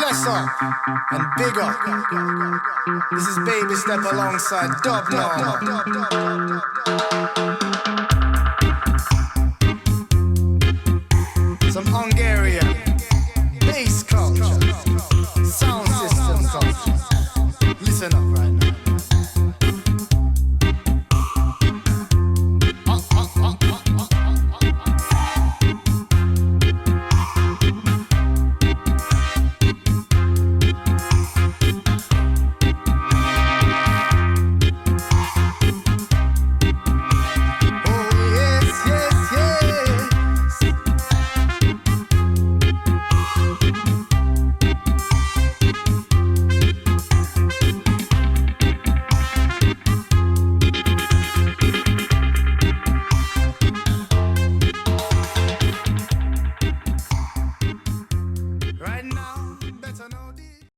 bless up and big up. This is Baby Step alongside Dub now. Some Hungarian